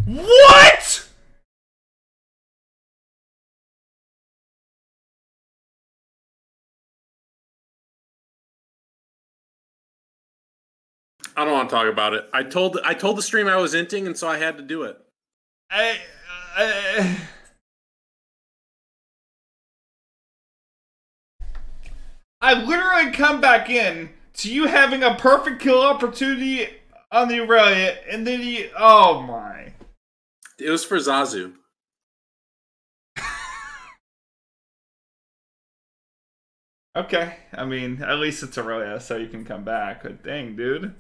What? I don't want to talk about it. I told the stream I was inting, and so I had to do it. I literally come back in to you having a perfect kill opportunity on the Aurelia, and then you... Oh, my. It was for Zazu. Okay. I mean, at least it's Aurelia, so you can come back. But dang, dude.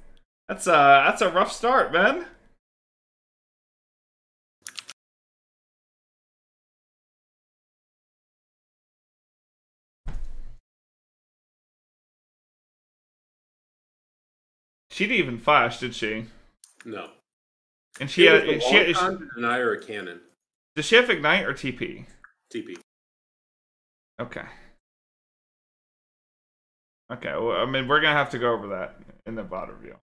That's a rough start, man. She didn't even flash, did she? No. And she had deny or a cannon. Does she have Ignite or TP? TP. Okay. Okay, well, I mean, we're gonna have to go over that in the VOD review.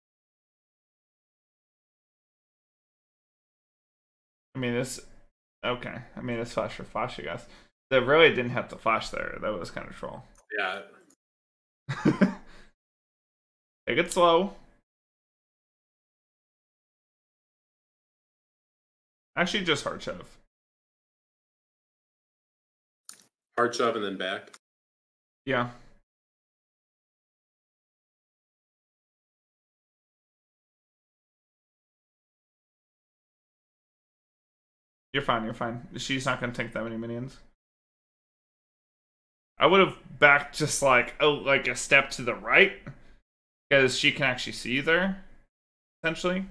I mean, it's okay. I mean, it's flash for flash, I guess. They really didn't have to flash there. That was kind of troll. Yeah. Take it slow. Actually, just hard shove. Hard shove and then back. Yeah. You're fine, you're fine. She's not going to take that many minions. I would have backed just like a step to the right, because she can actually see you there, essentially.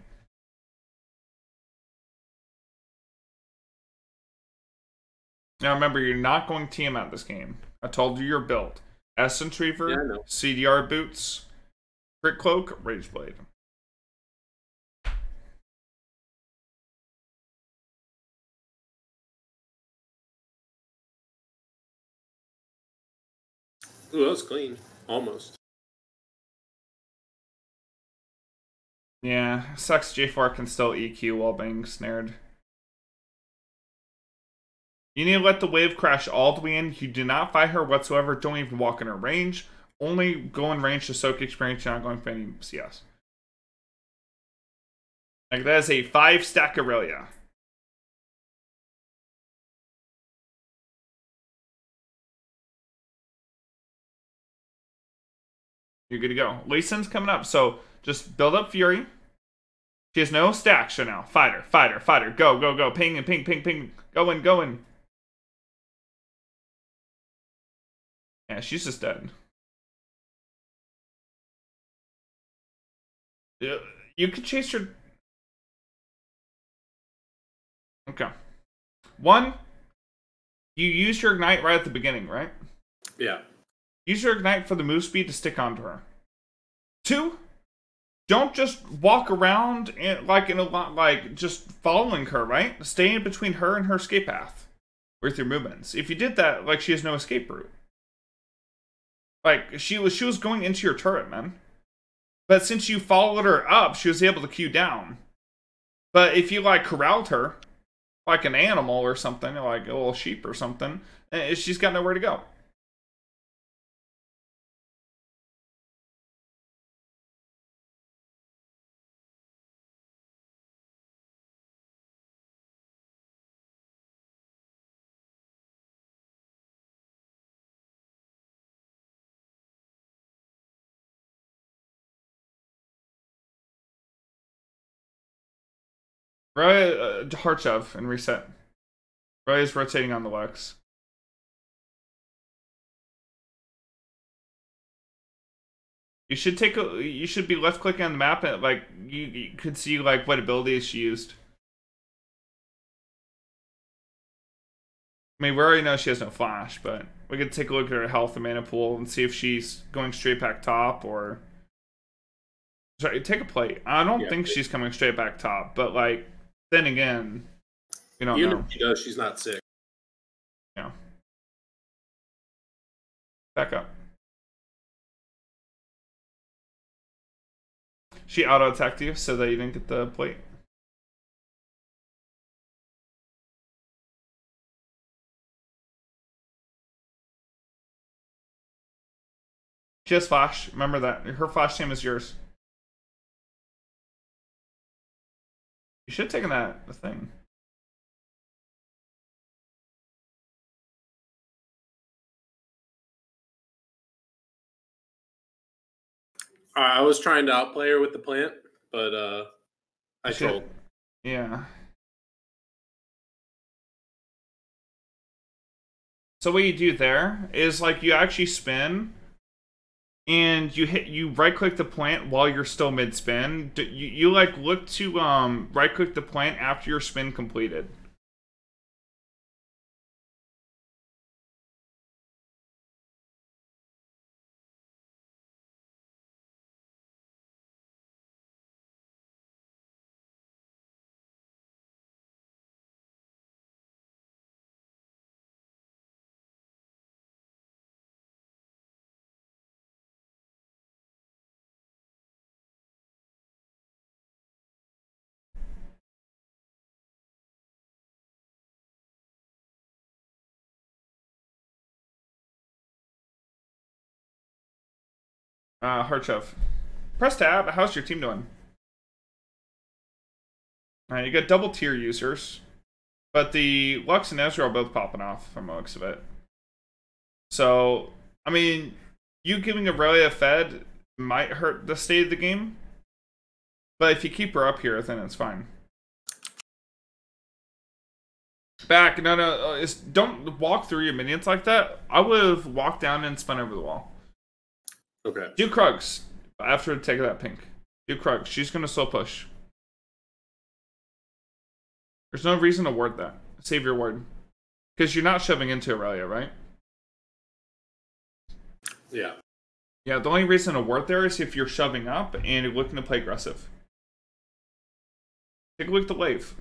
Now remember, you're not going TM out this game. I told you your build. Essence Reaver, yeah, CDR boots, Crit Cloak, Rage Blade. Ooh, that was clean. Almost. Yeah, sucks J4 can still EQ while being snared. You need to let the wave crash all the way in. You do not fight her whatsoever. Don't even walk in her range. Only go in range to soak experience. You're not going for any CS. Like, that is a 5-stack Aurelia. You're good to go. Lee Sin's coming up, so just build up Fury. She has no stacks right now. Fight her, fight her, fight her. Go, go, go. Ping and ping, ping, ping. Go in, go in. Yeah, she's just dead. You could chase her. Okay. One, you use your Ignite right at the beginning, right? Yeah. Use your Ignite for the move speed to stick onto her. 2, don't just walk around and just following her, right? Stay in between her and her escape path with your movements. If you did that, like, she has no escape route. Like, she was going into your turret, man. But since you followed her up, she was able to queue down. But if you, like, corralled her, like an animal or something, like a little sheep or something, she's got nowhere to go. Right, hard shove and reset. Right is rotating on the Lux. You should you should be left clicking on the map and like you could see like what abilities she used. I mean, we already know she has no flash, but we could take a look at her health and mana pool and see if she's going straight back top or. Sorry, take a plate. I don't think she's coming straight back top, but like then again, you don't know. Even if she does, she's not sick. Yeah. Back up. She auto-attacked you so that you didn't get the plate. She has flash. Remember that. Her flash team is yours. You should have taken the thing. I was trying to outplay her with the plant, but I trolled. Yeah. So what you do there is like you actually spin, and you right click the plant while you're still mid spin. You like look to right click the plant after your spin completed. Harchov. Press tab. How's your team doing? You got double tier users, but the Lux and Ezreal are both popping off from the looks of it. So, I mean, you giving Aurelia Fed might hurt the state of the game, but if you keep her up here, then it's fine. Back, no, don't walk through your minions like that. I would have walked down and spun over the wall. Okay. Do Krugs after taking that pink. Do Krugs. She's gonna slow push. There's no reason to ward that. Save your ward. Because you're not shoving into Aurelia, right? Yeah. Yeah, the only reason to ward there is if you're shoving up and you're looking to play aggressive. Take a look at the wave.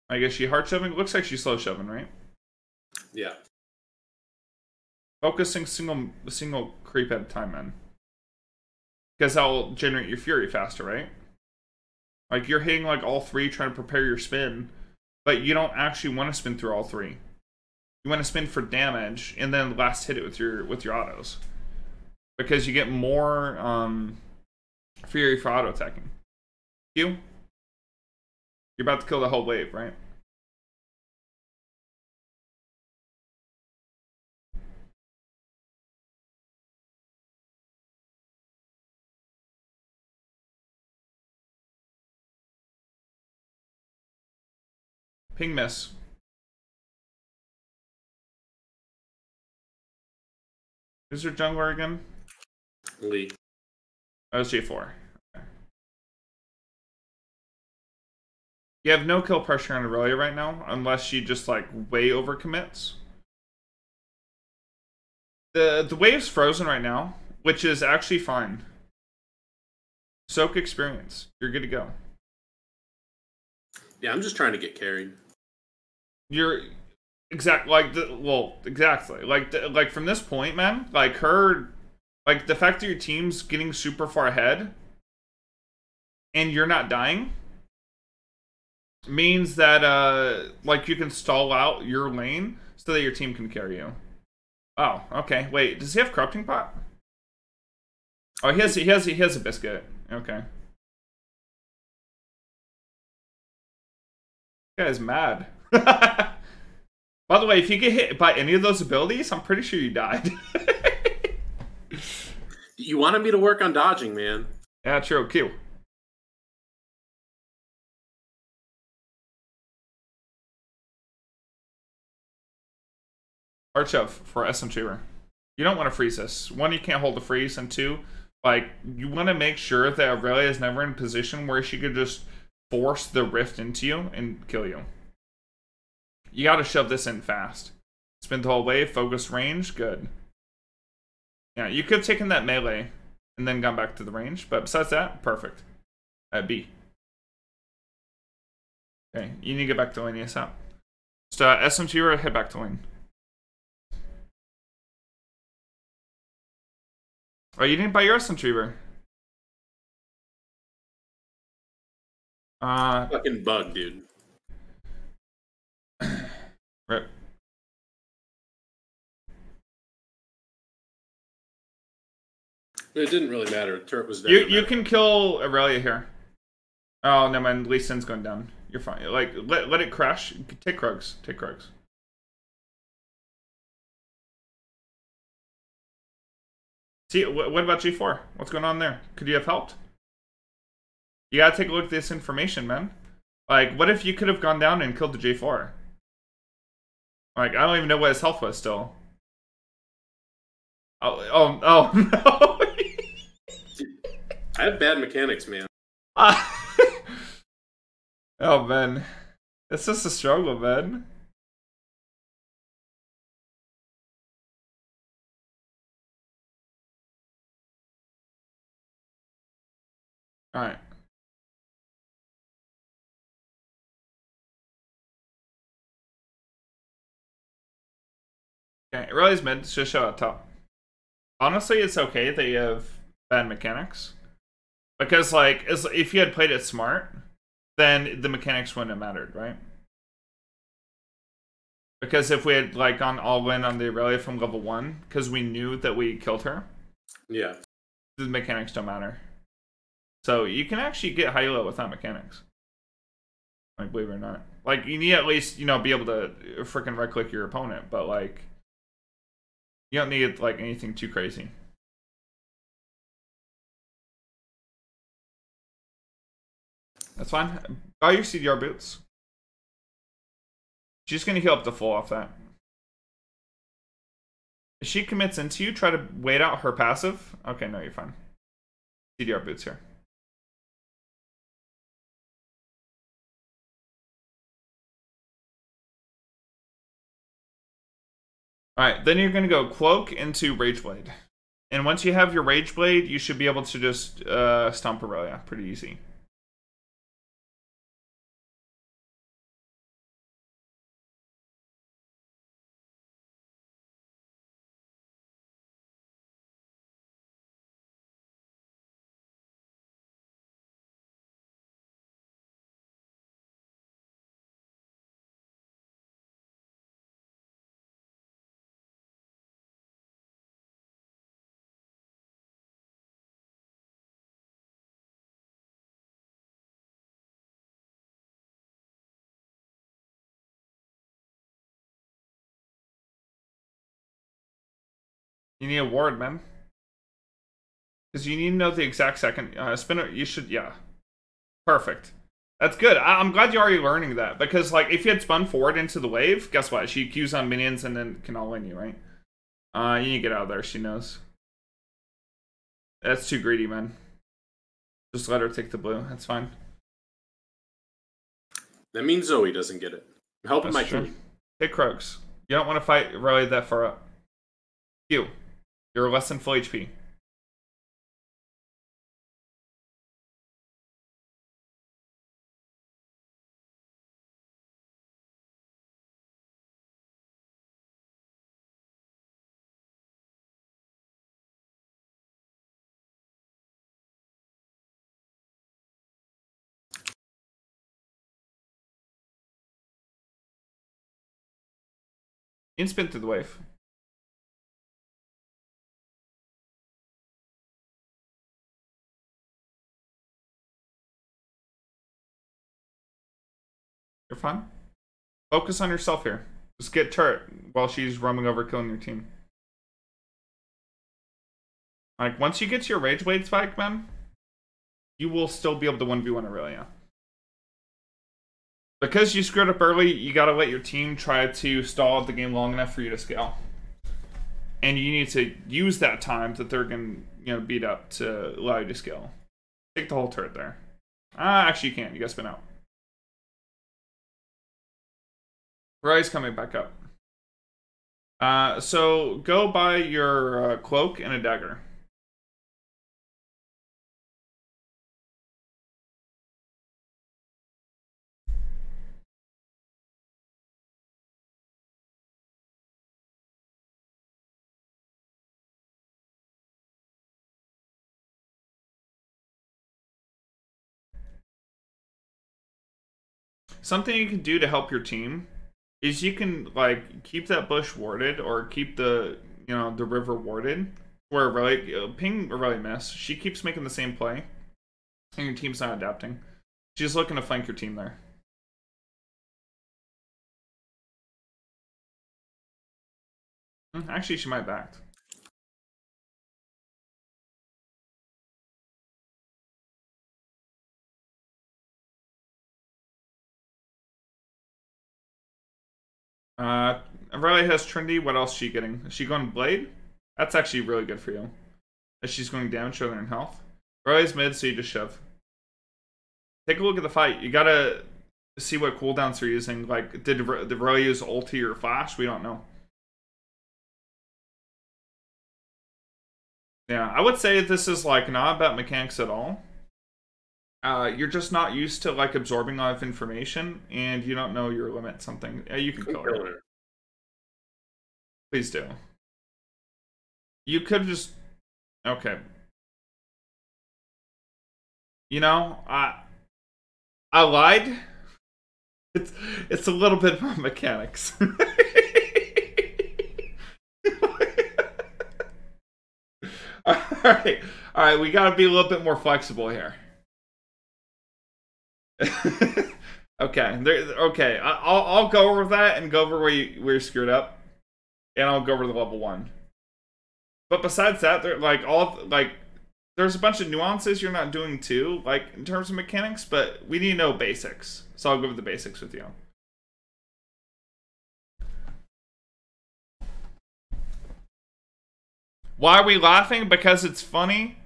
I guess she hard shoving. Looks like she's slow shoving, right? Yeah. Focusing single creep at a time, man. Because that'll generate your fury faster, right? Like you're hitting like all three, trying to prepare your spin, but you don't actually want to spin through all three. You want to spin for damage and then last hit it with your autos, because you get more fury for auto attacking. You're about to kill the whole wave, right? Ping miss. Who's your jungler again? Lee. That was J4. Okay. You have no kill pressure on Aurelia right now, unless she just like way overcommits. The wave's frozen right now, which is actually fine. Soak experience. You're good to go. Yeah, I'm just trying to get carried. You're exactly like from this point, man. Like her, like the fact that your team's getting super far ahead, and you're not dying, means that like you can stall out your lane so that your team can carry you. Oh, okay. Wait, does he have corrupting pot? Oh, he has a biscuit. Okay. This guy's mad. By the way, if you get hit by any of those abilities, I'm pretty sure you died. You wanted me to work on dodging, man. Yeah, true. Q. Arch shove for SM Cheever. You don't want to freeze this. One, you can't hold the freeze, and two, like, you want to make sure that Aurelia is never in a position where she could just force the rift into you and kill you. You gotta shove this in fast. Spin the whole wave, focus range, good. Yeah, you could have taken that melee and then gone back to the range, but besides that, perfect. B. Okay, you need to get back to lane ASAP. So, SMG, head back to lane. Oh, you didn't buy your SMG. Fucking bug, dude. Rip. It didn't really matter. The turret was dead. You can kill Aurelia here. Oh, no, man. Lee Sin's going down. You're fine. Like, let it crash. Take Krugs. Take Krugs. See, what about G4? What's going on there? Could you have helped? You gotta take a look at this information, man. Like, what if you could have gone down and killed the J4? Like, I don't even know what his health was still. Oh no. I have bad mechanics, man. Oh, man. It's just a struggle, man. Alright. Okay, it really is meant to show up top. Honestly, it's okay that you have bad mechanics. Because, like, if you had played it smart, then the mechanics wouldn't have mattered, right? Because if we had, like, gone all in on the Aurelia from level 1, because we knew that we killed her, yeah, the mechanics don't matter. So you can actually get high-low without mechanics. Like, believe it or not. Like, you need at least, you know, be able to freaking right-click your opponent, but, like, you don't need, like, anything too crazy. That's fine. Buy your CDR boots. She's going to heal up the full off that. If she commits into you, try to wait out her passive. Okay, no, you're fine. CDR boots here. Alright, then you're going to go Cloak into Rageblade. And once you have your Rageblade, you should be able to just stomp Aurelia. Pretty easy. You need a ward, man. Because you need to know the exact second. Spinner, you should, yeah. Perfect. That's good. I'm glad you're already learning that. Because, like, if you had spun forward into the wave, guess what? She Qs on minions and then can all win you, right? You need to get out of there, she knows. That's too greedy, man. Just let her take the blue. That's fine. That means Zoe doesn't get it. I'm helping my team. Take Krugs. You don't want to fight really that far up. Q. You're less than full HP. You can spin through the wave. You're fine. Focus on yourself here. Just get turret while she's roaming over killing your team. Like, once you get to your Rageblade spike, man, you will still be able to 1v1 Aurelia. Because you screwed up early, you gotta let your team try to stall out the game long enough for you to scale. And you need to use that time that they're gonna, you know, beat up to allow you to scale. Take the whole turret there. Actually you can't. You gotta spin out. Rai's coming back up. So go buy your cloak and a dagger. Something you can do to help your team is you can, like, keep that bush warded or keep the, you know, the river warded where really ping or really miss. She keeps making the same play, and your team's not adapting. She's looking to flank your team there. Actually, she might have backed. Riley has Trinity. What else is she getting? Is she going Blade? That's actually really good for you. If she's going damage rather than health. Riley's mid, so you just shove. Take a look at the fight. You gotta see what cooldowns they're using. Like, did Riley use ulti or flash? We don't know. Yeah, I would say this is like not about mechanics at all. You're just not used to like absorbing a lot of information, and you don't know your limit. Something you can kill her. Please do. You could just okay. You know, I lied. It's a little bit more mechanics. All right. We gotta be a little bit more flexible here. Okay, okay. I'll go over that and go over where you're screwed up, and I'll go over the level 1. But besides that, there's a bunch of nuances you're not doing too, like in terms of mechanics. But we need to know basics, so I'll go over the basics with you. Why are we laughing? Because it's funny.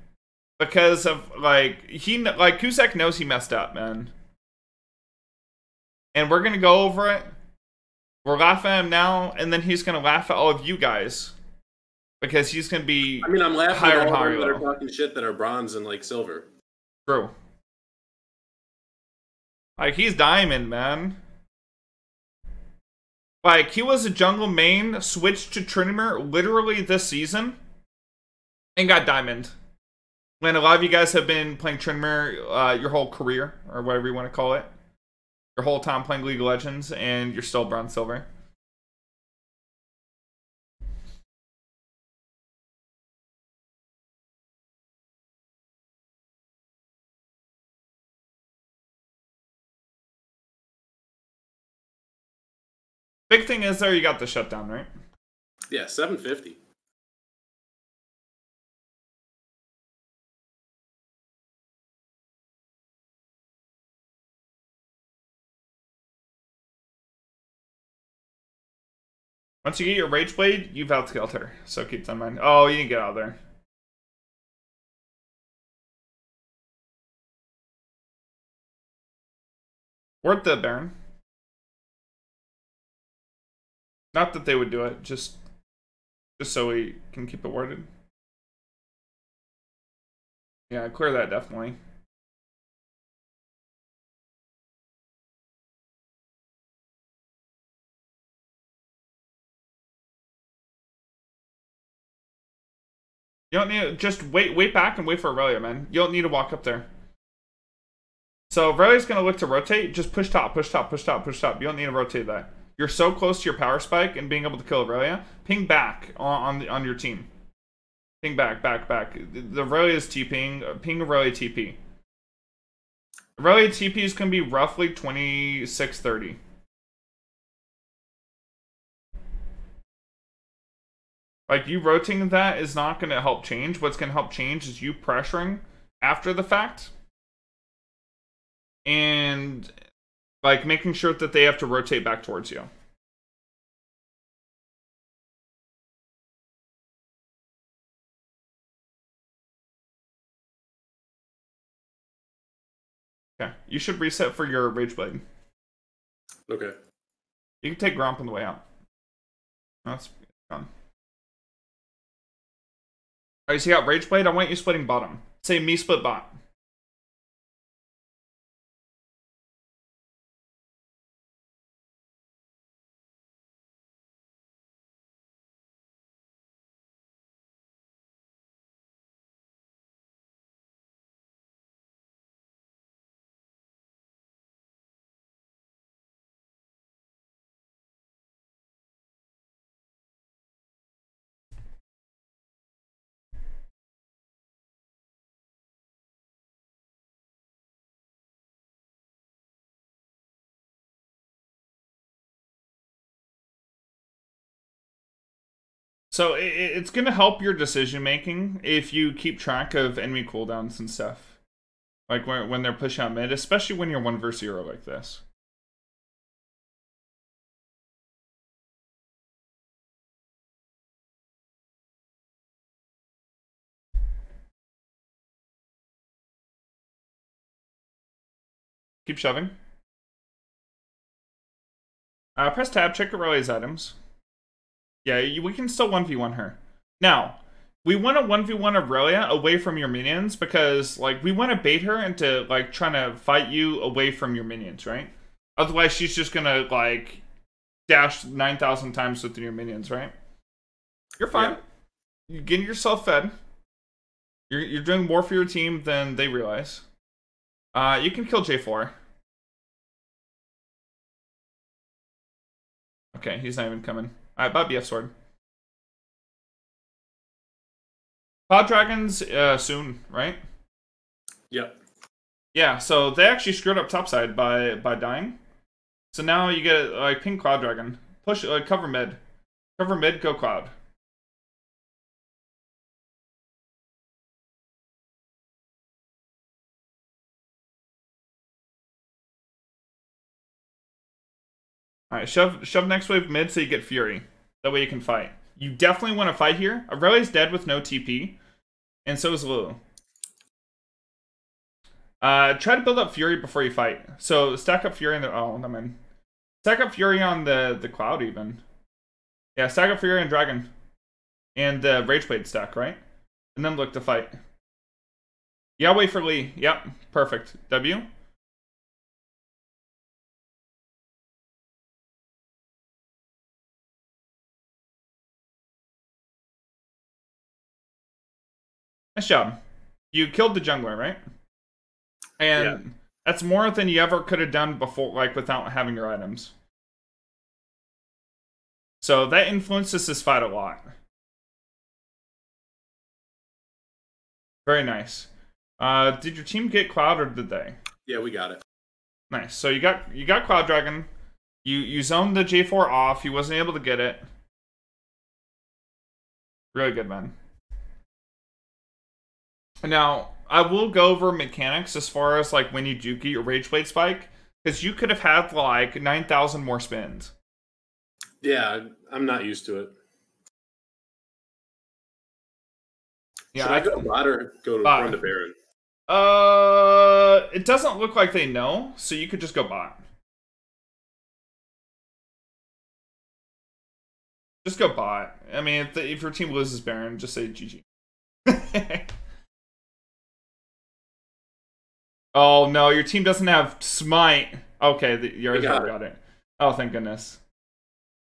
Because of Cusack knows he messed up, man. And we're gonna go over it. We're laughing at him now, and then he's gonna laugh at all of you guys because he's gonna be. I mean, I'm laughing at all of them that are talking shit that are bronze and like silver. True. Like, he's diamond, man. Like, he was a jungle main, switched to Tryndamere literally this season, and got diamond. When a lot of you guys have been playing Tryndamere your whole career, or whatever you want to call it. Your whole time playing League of Legends, and you're still bronze silver. Big thing is there, you got the shutdown, right? Yeah, 750. Once you get your Rage Blade, you've outscaled her, so keep that in mind. Oh, you didn't get out of there. Worth the Baron. Not that they would do it, just so we can keep it worded. Yeah, clear that definitely. You don't need to just wait back and wait for Aurelia, man. You don't need to walk up there. So Aurelia's gonna look to rotate. Just push top, push top, push top, push top. You don't need to rotate that. You're so close to your power spike and being able to kill Aurelia. Ping back on your team. Ping back. The Aurelia's TPing. Ping Aurelia TP. Aurelia TP is gonna be roughly 26-30. Like, you rotating that is not going to help change. What's going to help change is you pressuring after the fact. And, like, making sure that they have to rotate back towards you. Okay. You should reset for your Rage Blade. Okay. You can take Gromp on the way out. That's gone. Alright, so you got Rage Blade. I want you splitting bottom. Say me split bot. So it's gonna help your decision making if you keep track of enemy cooldowns and stuff. Like when they're pushing out mid, especially when you're 1v0 like this. Keep shoving. Press tab, check Aurelia's items. Yeah, we can still 1v1 her. Now, we want to 1v1 Aurelia away from your minions because, like, we want to bait her into, like, trying to fight you away from your minions, right? Otherwise, she's just gonna, like, dash 9,000 times within your minions, right? You're fine. Yeah. You're getting yourself fed. You're doing more for your team than they realize. You can kill J4. Okay, he's not even coming. Alright, Bob BF sword. Cloud Dragons soon, right? Yep. Yeah, so they actually screwed up topside by dying. So now you get like pink Cloud Dragon. Push cover mid. Cover mid, go Cloud. Alright, shove next wave mid so you get Fury. That way you can fight. You definitely want to fight here. Aurelia's dead with no TP. And so is Lulu. Try to build up Fury before you fight. So stack up Fury in the... Oh, no man. Stack up Fury on the Cloud even. Yeah, stack up Fury and Dragon. And the Rageblade stack, right? And then look to fight. Yeah, wait for Lee. Yep, perfect. W. Nice job. You killed the jungler, right? And yeah, that's more than you ever could have done before, like, without having your items. So that influences this fight a lot. Very nice. Did your team get Cloud or did they? Yeah, we got it. Nice. So you got Cloud Dragon. You zoned the J4 off. He wasn't able to get it. Really good, man. Now, I will go over mechanics as far as like when you Juki or Rageblade Spike, because you could have had like 9,000 more spins. Yeah, I'm not used to it. Yeah, should I go bot or go to run the Baron? It doesn't look like they know, so you could just go bot. Just go bot. I mean, if your team loses Baron, just say GG. Oh no, your team doesn't have Smite. Okay, yours got it. Oh, thank goodness.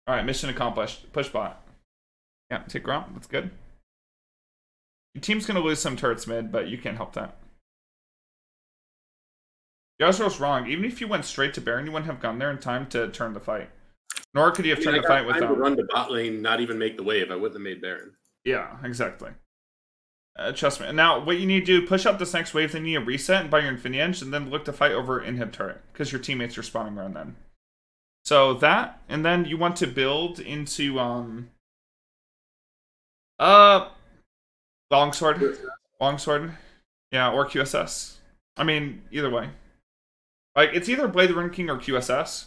Alright, mission accomplished. Push bot. Yeah, take Gromp. That's good. Your team's gonna lose some turrets mid, but you can't help that. Yasuo's wrong. Even if you went straight to Baron, you wouldn't have gone there in time to turn the fight. Nor could you have turned the fight without... I run to bot lane, not even make the wave. I wouldn't have made Baron. Yeah, exactly. Trust me. Now, what you need to do, push up this next wave, then you need to reset and buy your Infinity Edge, and then look to fight over Inhib turret, because your teammates are spawning around then. So that, and then you want to build into, Longsword. Longsword. Yeah, or QSS. I mean, either way. Like, it's either Blade the Rune King or QSS.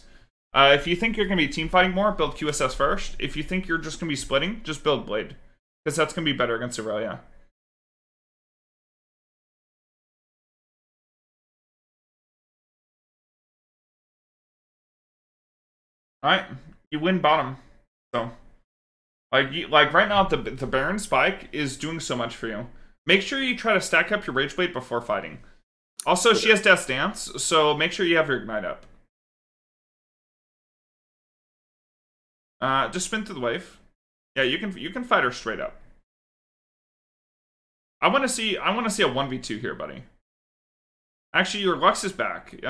If you think you're going to be team fighting more, build QSS first. If you think you're just going to be splitting, just build Blade. Because that's going to be better against Aurelia. Alright, you win bottom. So, like right now, the Baron Spike is doing so much for you. Make sure you try to stack up your Rageblade before fighting. Also, she has Death's Dance, so make sure you have your Ignite up. Just spin through the wave. Yeah, you can fight her straight up. I want to see a 1v2 here, buddy. Actually, your Lux is back.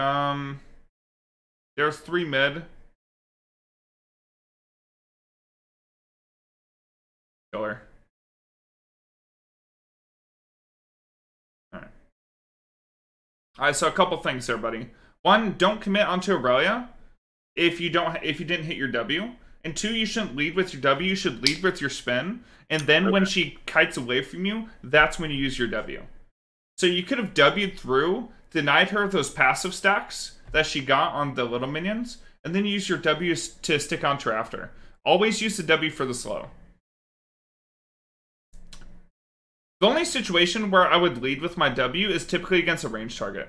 There's 3 mid. Killer. Alright, so a couple things there, buddy. One, don't commit onto Aurelia if you didn't hit your W. And 2, you shouldn't lead with your W. You should lead with your spin. And then when she kites away from you, that's when you use your W. So you could have W'd through, denied her those passive stacks that she got on the little minions, and then use your W to stick onto her after. Always use the W for the slow. The only situation where I would lead with my W is typically against a range target.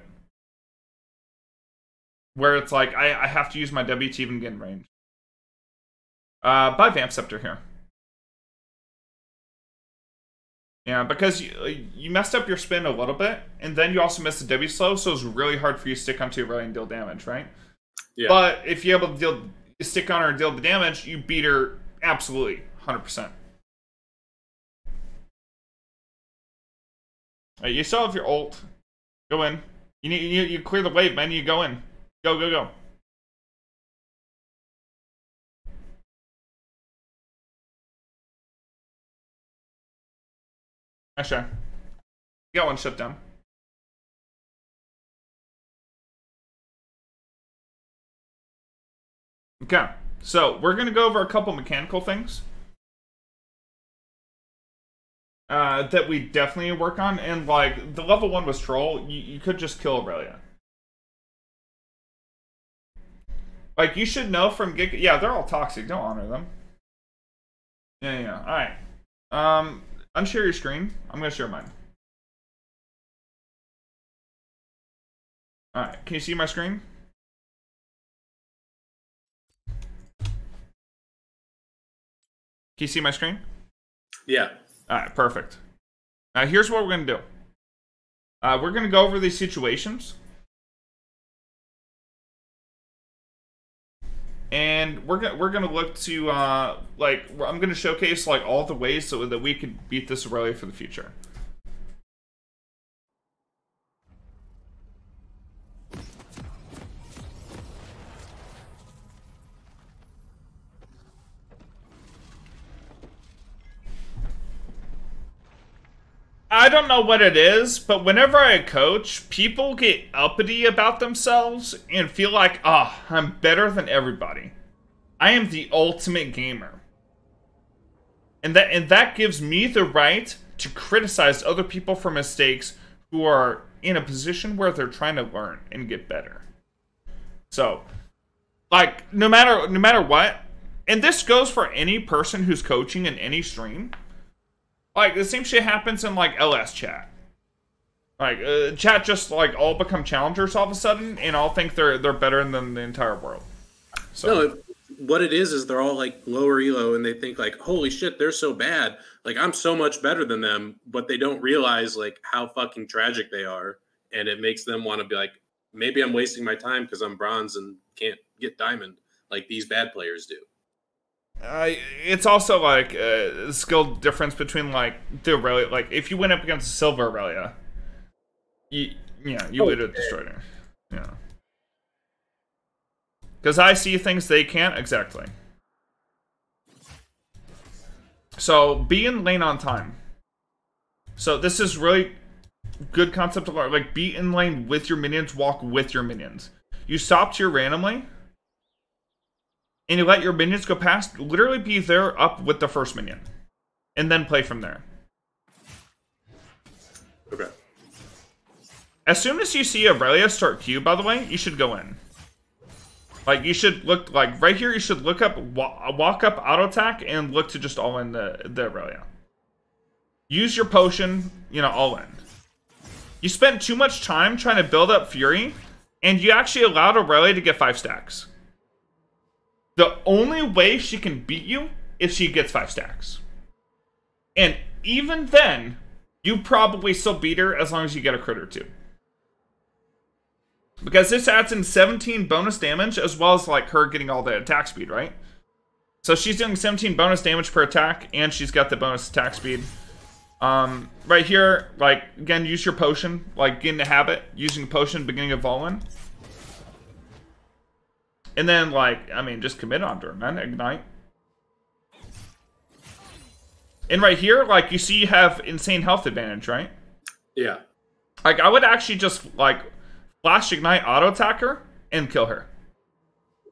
Where it's like, I have to use my W to even get in range. Buy Vamp Scepter here. Yeah, because you messed up your spin a little bit, and then you also missed the W slow, so it's really hard for you to stick onto your Aurelia and deal damage, right? Yeah. But if you're able to stick on her and deal the damage, you beat her absolutely, 100%. Right, you still have your ult. Go in. You clear the wave, man. You go in. Go, go, go. Actually, you got one shut down. Okay, so we're gonna go over a couple mechanical things that we definitely work on, and like the level 1 was troll. You could just kill Aurelia. Like you should know from yeah, they're all toxic. Don't honor them. Yeah. All right. Unshare your screen. I'm gonna share mine. All right. Can you see my screen? Can you see my screen? Yeah. All right. Perfect. Now here's what we're gonna do. We're gonna go over these situations, and we're gonna look to like I'm gonna showcase like all the ways so that we could beat this Aurelia for the future. I don't know what it is, but whenever I coach, people get uppity about themselves and feel like, oh, I'm better than everybody. I am the ultimate gamer. And that gives me the right to criticize other people for mistakes who are in a position where they're trying to learn and get better. So, like, no matter what, and this goes for any person who's coaching in any stream. Like, the same shit happens in, like, LS chat. Like, chat just, like, all become challengers all of a sudden, and all think they're better than the entire world. So. No, what it is they're all, like, lower elo, and they think, like, holy shit, they're so bad. Like, I'm so much better than them, but they don't realize, like, how fucking tragic they are, and it makes them want to be like, maybe I'm wasting my time because I'm bronze and can't get diamond like these bad players do. It's also like a skill difference between like the Aurelia. Like if you went up against a silver Aurelia, you would have destroyed her. Yeah, because I see things they can't exactly. So be in lane on time. So this is really good concept to learn. Like be in lane with your minions, walk with your minions. You stop tier randomly. And you let your minions go past, literally be there up with the first minion. And then play from there. Okay. As soon as you see Aurelia start Q, by the way, you should go in. Like, you should look, like, right here, you should look up, walk up auto attack, and look to just all in the Aurelia. Use your potion, all in. You spent too much time trying to build up Fury, and you actually allowed Aurelia to get 5 stacks. The only way she can beat you is she gets 5 stacks. And even then, you probably still beat her as long as you get a crit or 2. Because this adds in 17 bonus damage as well as like her getting all the attack speed, right? So she's doing 17 bonus damage per attack and she's got the bonus attack speed. Right here, like, again, use your potion. Like, get in the habit using a potion beginning of Volin. And then, like, I mean, just commit onto her, man. Ignite. And right here, like, you see you have insane health advantage, right? Yeah. Like, I would actually just, like, flash ignite auto attack her and kill her.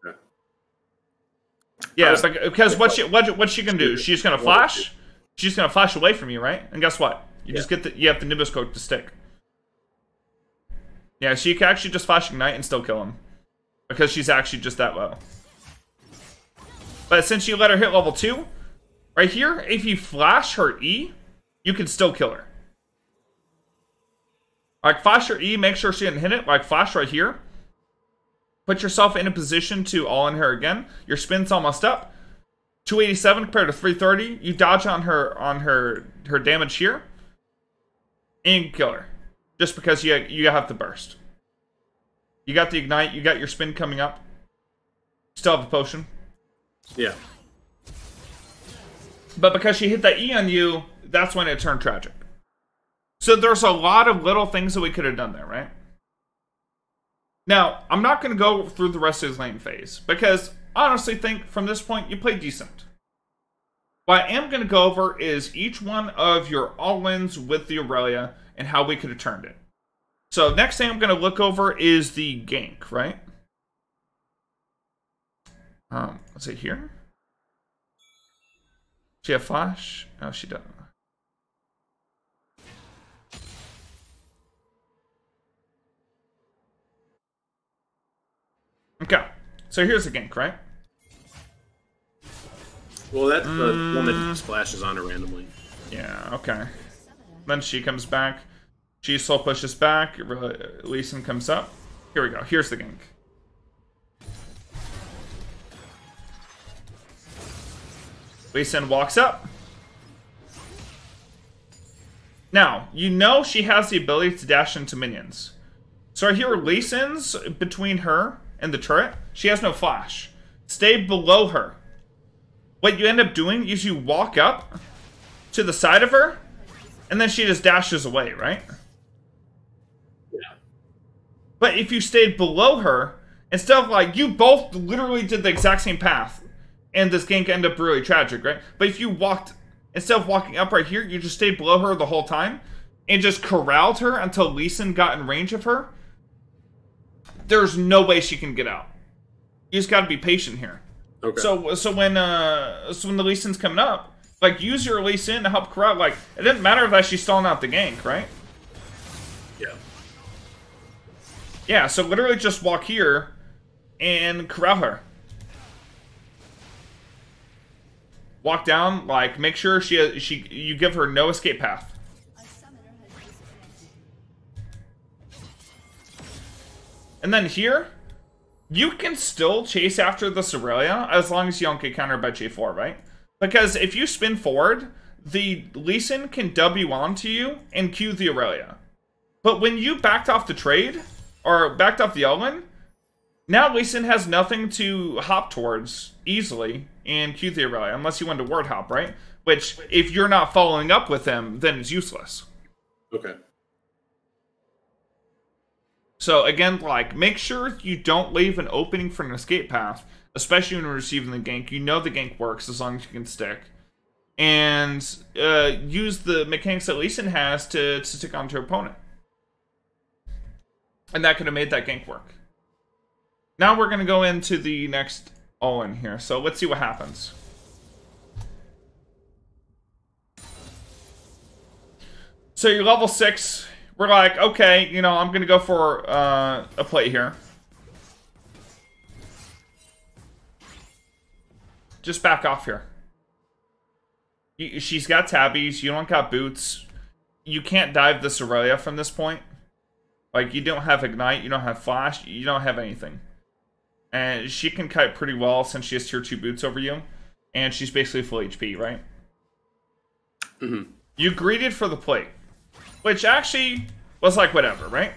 Okay. Yeah, because what's she gonna do? She's gonna flash. She's gonna flash away from you, right? And guess what? You just get you have the Nimbus Cloak to stick. Yeah, she can actually just flash Ignite and still kill him. Because she's actually just that low. But since you let her hit level 2, right here, if you flash her E, you can still kill her. Like, flash her E, make sure she didn't hit it. Like, flash right here. Put yourself in a position to all in her again. Your spin's almost up. 287 compared to 330. You dodge on her damage here. And you can kill her. Just because you have the burst. You got the Ignite, you got your spin coming up. Still have a potion. Yeah. But because she hit that E on you, that's when it turned tragic. So there's a lot of little things that we could have done there, right? Now, I'm not going to go through the rest of his lane phase. Because I honestly think from this point, you played decent. What I am going to go over is each one of your all-ins with the Aurelia and how we could have turned it. So next thing I'm going to look over is the gank, right? Let's see here. She have flash? No, she doesn't. Okay, so here's the gank, right? Well, that's the one that splashes on her randomly. Yeah, okay. Then she comes back. She slow pushes back. Lee Sin comes up. Here we go. Here's the gank. Lee Sin walks up. Now, you know she has the ability to dash into minions. So right here, Lee Sin's between her and the turret. She has no flash. Stay below her. What you end up doing is you walk up to the side of her, and then she just dashes away, right? Yeah. But if you stayed below her, instead of like, you both literally did the exact same path, and this gank ended up really tragic, right? But if you walked, instead of walking up right here, you just stayed below her the whole time, and just corralled her until Lee Sin got in range of her, there's no way she can get out. You just gotta be patient here. Okay. So when the Lee Sin's coming up, like, use your Lee Sin to help corral. Like, it didn't matter that she's stalling out the gank, right? Yeah. Yeah, so literally just walk here and corral her. Walk down, like, make sure you give her no escape path. And then here, you can still chase after the Aurelia as long as you don't get countered by J4, right? Because if you spin forward, the Lee Sin can W onto you and Q the Aurelia. But when you backed off the trade, or backed off the all-in, now Lee Sin has nothing to hop towards easily and Q the Aurelia, unless you want to ward hop, right? Which, if you're not following up with him, then it's useless. Okay. So again, like, make sure you don't leave an opening for an escape path, especially when you're receiving the gank. You know the gank works as long as you can stick. And use the mechanics that Lee Sin has to stick onto your opponent. And that could have made that gank work. Now we're going to go into the next all-in here. So let's see what happens. So you're level 6. We're like, okay, you know, I'm going to go for a play here. Just back off here. She's got tabbies. You don't got boots. You can't dive this Aurelia from this point. Like, you don't have Ignite. You don't have Flash. You don't have anything. And she can kite pretty well since she has tier 2 boots over you. And she's basically full HP, right? Mm-hmm. You greeted for the plate. Which actually was like whatever, right?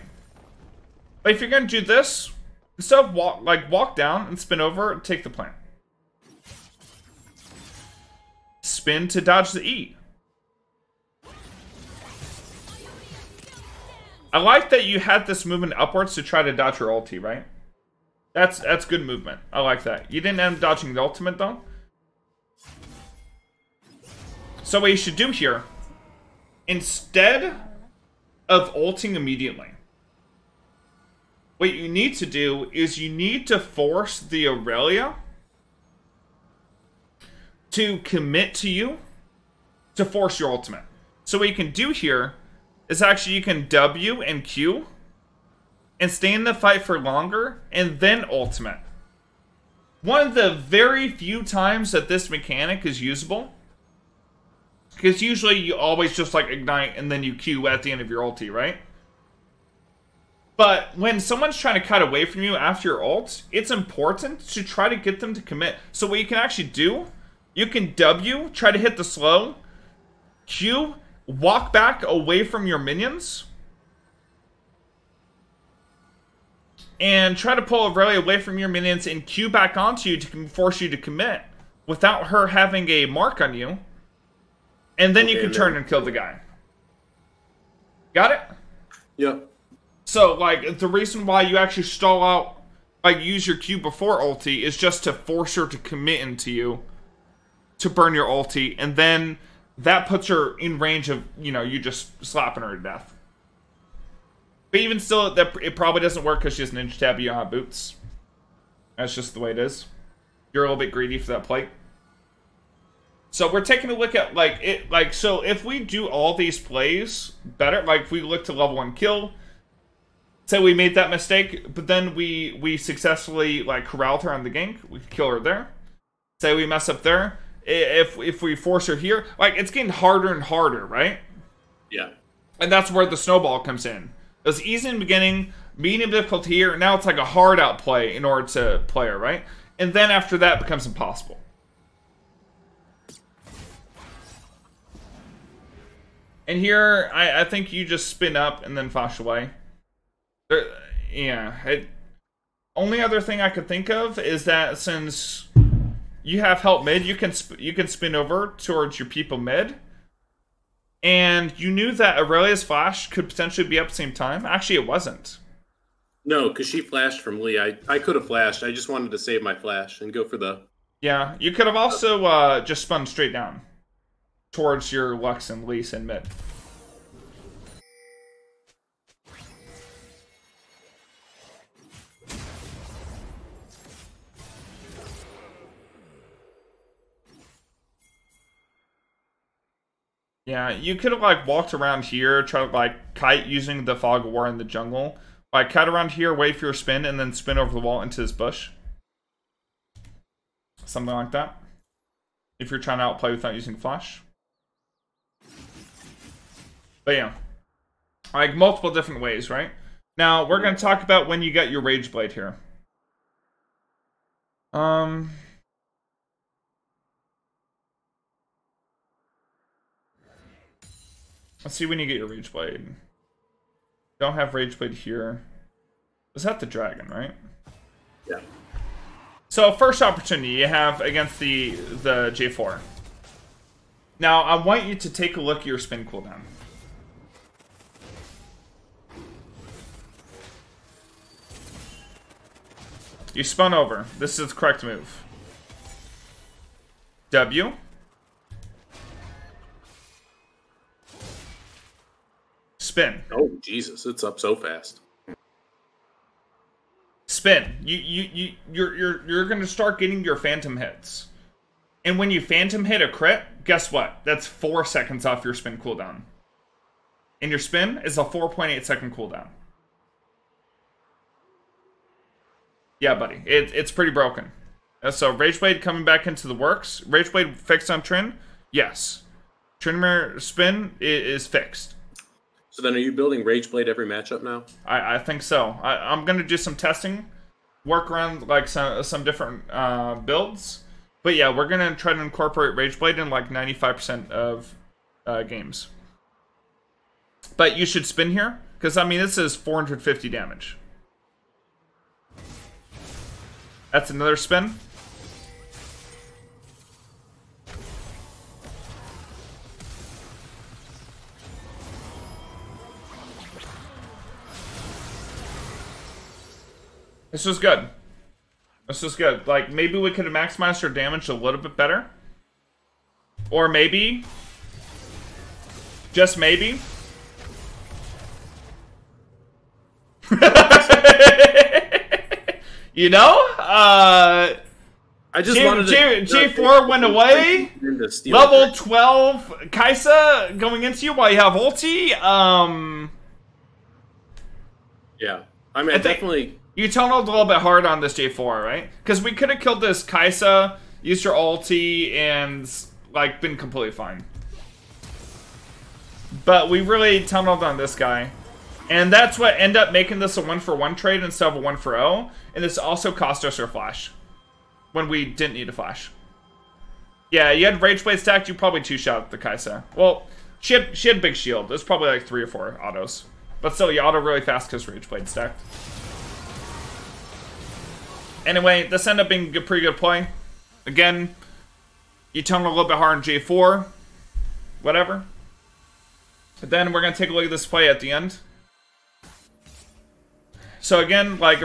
But if you're going to do this, instead of walk down and spin over, take the plant. Spin to dodge the E. I like that you had this movement upwards to try to dodge her ulti, right? That's good movement. I like that. You didn't end up dodging the ultimate, though. So what you should do here, instead of ulting immediately, what you need to do is you need to force the Aurelia to commit to you to force your ultimate. So what you can do here is actually you can W and Q and stay in the fight for longer and then ultimate. One of the very few times that this mechanic is usable, because usually you always just like ignite and then you Q at the end of your ulti, right? But when someone's trying to cut away from you after your ult, it's important to try to get them to commit. So what you can actually do, you can W, try to hit the slow, Q, walk back away from your minions, and try to pull Aurelia away from your minions and Q back onto you to force you to commit without her having a mark on you. And then you can turn and kill the guy. Got it? Yep. So, like, the reason why you actually stall out, like, use your Q before ulti is just to force her to commit into you to burn your ulti, and then that puts her in range of, you know, you just slapping her to death. But even still, it probably doesn't work because she has ninja tab, you don't have boots. That's just the way it is. You're a little bit greedy for that plate. So we're taking a look at, so if we do all these plays better, like if we look to level 1 kill, say we made that mistake, but then we successfully, like, corralled her on the gank, we could kill her there. Say we mess up there, if we force her here, like, it's getting harder and harder, right? Yeah. And that's where the snowball comes in. It was easy in the beginning, medium difficulty here, and now it's like a hard out play in order to play her, right? And then after that, it becomes impossible. And here, I think you just spin up and then flash away. Only other thing I could think of is that since you have help mid, you can spin over towards your people mid. And you knew that Aurelia's flash could potentially be up at the same time. Actually, it wasn't. No, because she flashed from Lee. I could have flashed. I just wanted to save my flash and go for the... Yeah, you could have also just spun straight down towards your Lux and Lee in mid. Yeah, you could have, like, walked around here, try to, like, kite using the Fog of War in the jungle. Like, kite around here, wait for your spin, and then spin over the wall into this bush. Something like that. If you're trying to outplay without using flash. But yeah. Like, multiple different ways, right? Now, we're going to talk about when you get your Rage Blade here. Let's see when you get your Rage Blade. Don't have Rage Blade here. Was that the dragon, right? Yeah. So, first opportunity you have against the J4. Now, I want you to take a look at your spin cooldown. You spun over. This is the correct move. W. Spin. Oh, Jesus. It's up so fast. Spin. You're going to start getting your phantom hits. And when you phantom hit a crit, guess what? That's 4 seconds off your spin cooldown. And your spin is a 4.8 second cooldown. Yeah, buddy. It's pretty broken. So, Rage Blade coming back into the works. Rage Blade fixed on Trin? Yes. Tryndamere spin is fixed. So then are you building Rage Blade every matchup now? I think so. I'm going to do some testing. Work around, like, some different builds. But yeah, we're going to try to incorporate Rage Blade in, like, 95% of games. But you should spin here. Because, I mean, this is 450 damage. That's another spin. This was good. This was good. Like, maybe we could have maximized our damage a little bit better. Or maybe, just maybe, you know, I just wanted to... J4 went away. Level 12 Kaisa going into you while you have ulti. Yeah. I mean, I definitely... You tunneled a little bit hard on this J4, right? Because we could have killed this Kaisa, used your ulti, and, like, been completely fine. But we really tunneled on this guy. And that's what ended up making this a 1-for-1 trade instead of a 1-for-0. And this also cost us our flash. When we didn't need a flash. Yeah, you had Rage Blade stacked, you probably two-shot the Kaisa. Well, she had big shield. There's probably like 3 or 4 autos. But still, you auto really fast because Rage Blade stacked. Anyway, this ended up being a pretty good play. Again, you tunnel a little bit hard on J4. Whatever. But then we're going to take a look at this play at the end. So again, like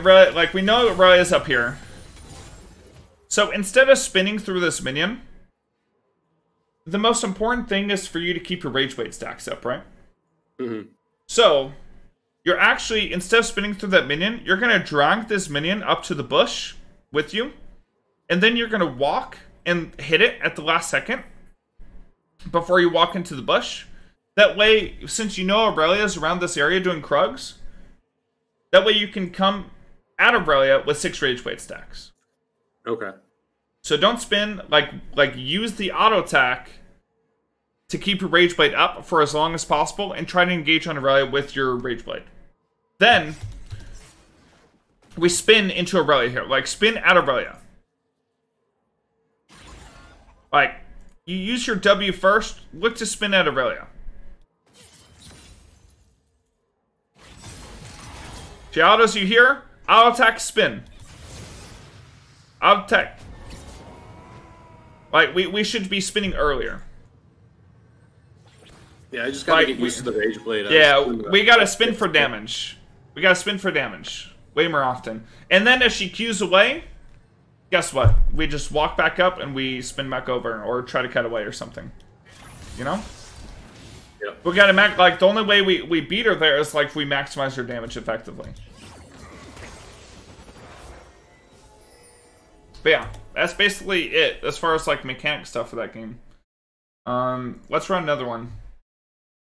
we know Aurelia's up here. So instead of spinning through this minion, the most important thing is for you to keep your Rage Blade stacks up, right? Mm-hmm. So, you're actually, instead of spinning through that minion, you're going to drag this minion up to the bush with you. And then you're going to walk and hit it at the last second before you walk into the bush. That way, since you know Aurelia's around this area doing Krugs, that way you can come at Aurelia with 6 Rage Blade stacks. Okay. So don't spin, like use the auto attack to keep your Rage Blade up for as long as possible and try to engage on Aurelia with your Rage Blade. Then, we spin into Aurelia here. Like, spin at Aurelia. Like, you use your W first, look to spin at Aurelia. She autos you here, auto attack, spin. Auto attack. Like, we should be spinning earlier. Yeah, I just gotta get used to the Rage Blade. Yeah, we gotta spin for damage. We gotta spin for damage. Way more often. And then as she Qs away, guess what? We just walk back up and we spin back over. Or try to cut away or something. You know? Yeah. We gotta like, the only way we beat her there is like if we maximize her damage effectively. But yeah, that's basically it as far as like mechanic stuff for that game. Let's run another one.